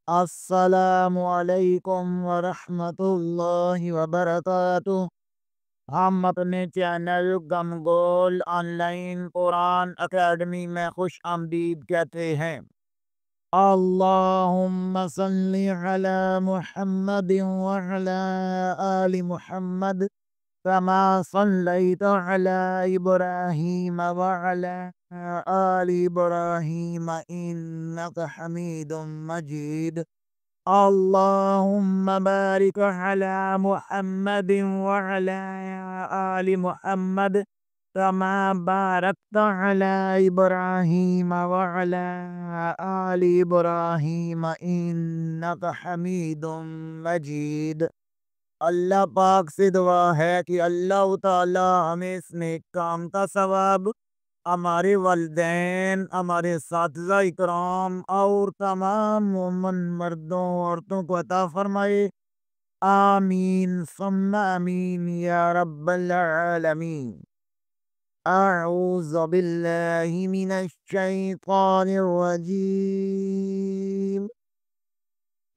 السلام علیکم ورحمۃ اللہ وبرکاتہ۔ ہم اپنے چینل گم گول آن لائن قرآن اکیڈمی میں خوش آمدید کہتے ہیں۔ اللہم صلی علی محمد وعلی آل محمد كما صليت على إبراهيم وعلى آل إبراهيم إنك حميد مجيد۔ اللهم بارك على محمد وعلى آل محمد كما باركت على إبراهيم وعلى آل إبراهيم إنك حميد مجيد۔ اللہ پاک سے دعا ہے کہ اللہ تعالی ہمیں اس نیک کام کا ثواب ہمارے والدین، ہمارے اساتذہ اکرام اور تمام مومن مردوں عورتوں کو عطا فرمائے۔ آمین ثم آمین یا رب العالمین۔ اعوذ باللہ من الشیطان الرجیم۔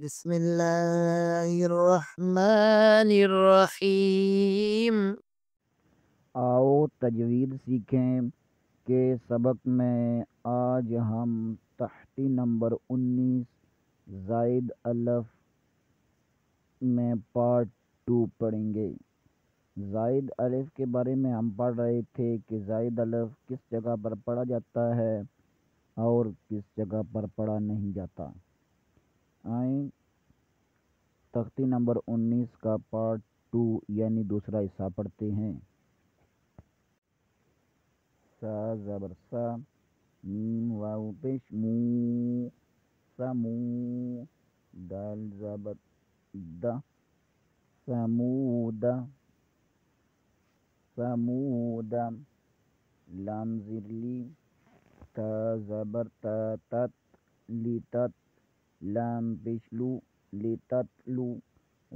بسم اللہ الرحمن الرحیم۔ آؤ تجوید سیکھیں کے سبق میں آج ہم تحتی نمبر 19 زائد الف میں پارٹ 2 پڑھیں گے۔ زائد الف کے بارے میں ہم پڑھ رہے تھے کہ زائد الف کس جگہ پر پڑھا جاتا ہے اور کس جگہ پر پڑھا نہیں جاتا۔ آئیں تختی نمبر 19 کا پارٹ 2 یعنی دوسرا حصہ پڑھتے ہیں۔ سا زبر سا، میم واو پیش مو، سمو، دال زبر دا، سمودا، سمودا، لام زیر لی، تا زبر تا تت، لی تت، لام پیش لو، لی تت لو،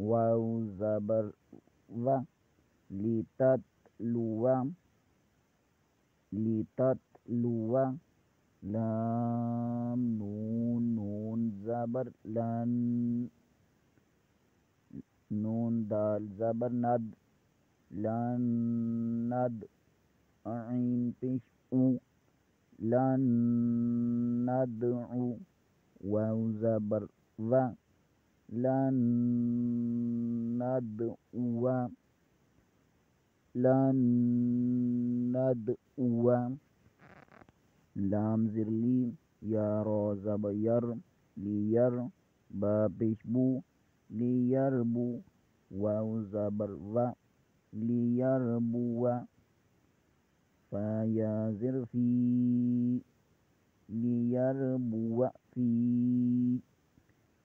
واو زبر و، لی تت لو و، لی تت لو و، لام نون، نون زبر لن، نون دال زبر ند، لن ند، عین پیش او، لن ندعو، واو زبر و، لن ندعو، لن ندعو، لام زر لی، یا را زبر یر، لیر، با پیش بو، لیربو، واو زبر و، لیربو، فا یا زر فی، لیربو فی،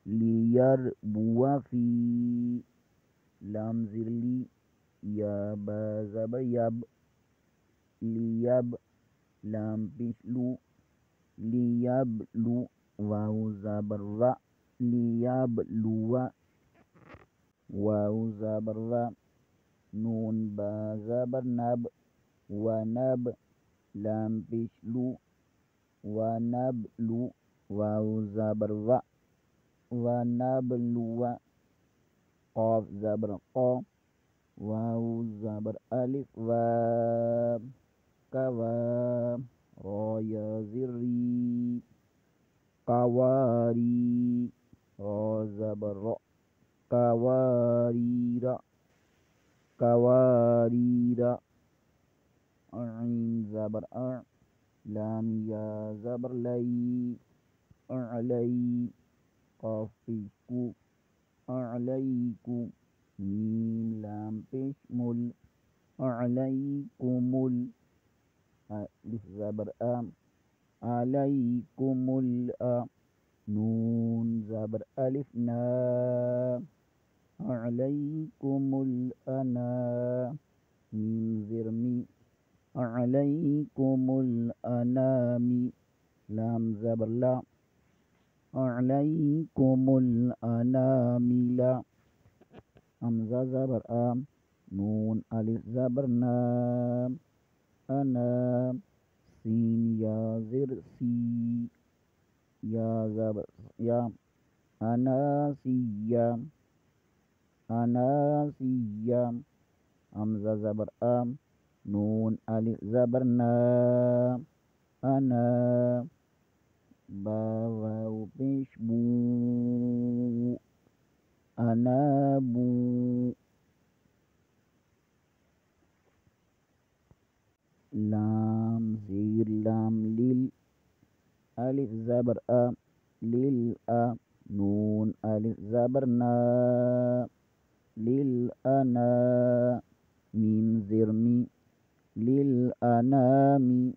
لیربو فی، لام زر لی، یا با زبر یب، لیب، لام پیش لو، لیبلو، واو زبر و، لیبلو، واو زبر و، نون با زبر نب، ونب، لام پیش لو، ونبلو، واو زبر و، ونبلو، قاف زبر قا، واو زبر الف، و، کوا، را یا زر ری، قواری، را زبر را، قواریرا، قواریرا، عین زبر ا، لام یا زبر لئی، اعلی، قاف پیش کو، اعلیکو، میم لام پیش مل، اعلیکمل، الف زبر ام، علیکم الآ، نون زبر الف نا، علیکم الأنا، میم زر می، علیکم الأنامی، لام زبر لا، علیکم الأنامی لا، حمزہ زبر آم، نون الف زبر نام، انام، سین یا زر سی، یا زبر یا، اناسیا اناسیا حمزہ زبر ام نون الف زبر نا انا با واو پیش بو انا بو لام زیر لام لیل الف زبر ا لیل ا نون الف زبر نا لیل انا میم زیر می لیل انامی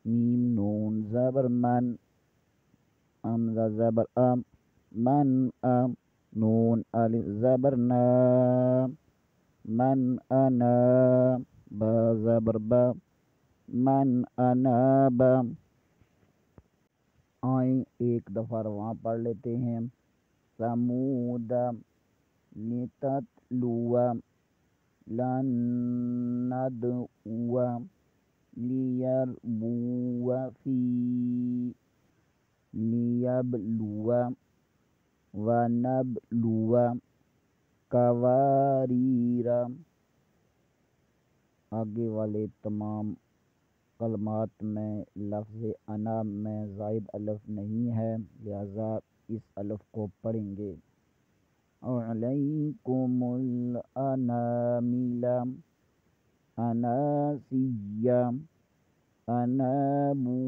میم نون زبر من حمزہ زبر ام من ام نون الف زبر نا من انا با زبر با من انا با آئیں ایک دفعہ رواں پڑھ لیتے ہیں سمود لتتلو لن ندعو لیربو فی لیبلو ونبلو قواریر آگے والے تمام کلمات میں لفظ انا میں زائد الف نہیں ہے لہذا اس الف کو پڑھیں گے علیکم الانامل اناسیا انابو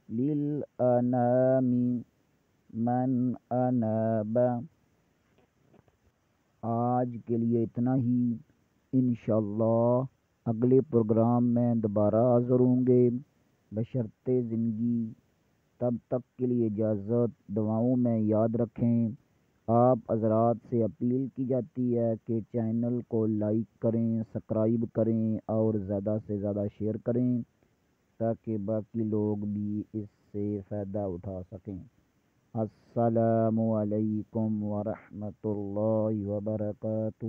للانام من انابا آج کے لیے اتنا ہی انشاءاللہ اگلے پروگرام میں دوبارہ حاضر ہوں گے بشرط زندگی تب تک کے لیے اجازت دعاؤں میں یاد رکھیں آپ حضرات سے اپیل کی جاتی ہے کہ چینل کو لائک کریں سبسکرائب کریں اور زیادہ سے زیادہ شیئر کریں تاکہ باقی لوگ بھی اس سے فائدہ اٹھا سکیں السلام علیکم ورحمۃ اللہ وبرکاتہ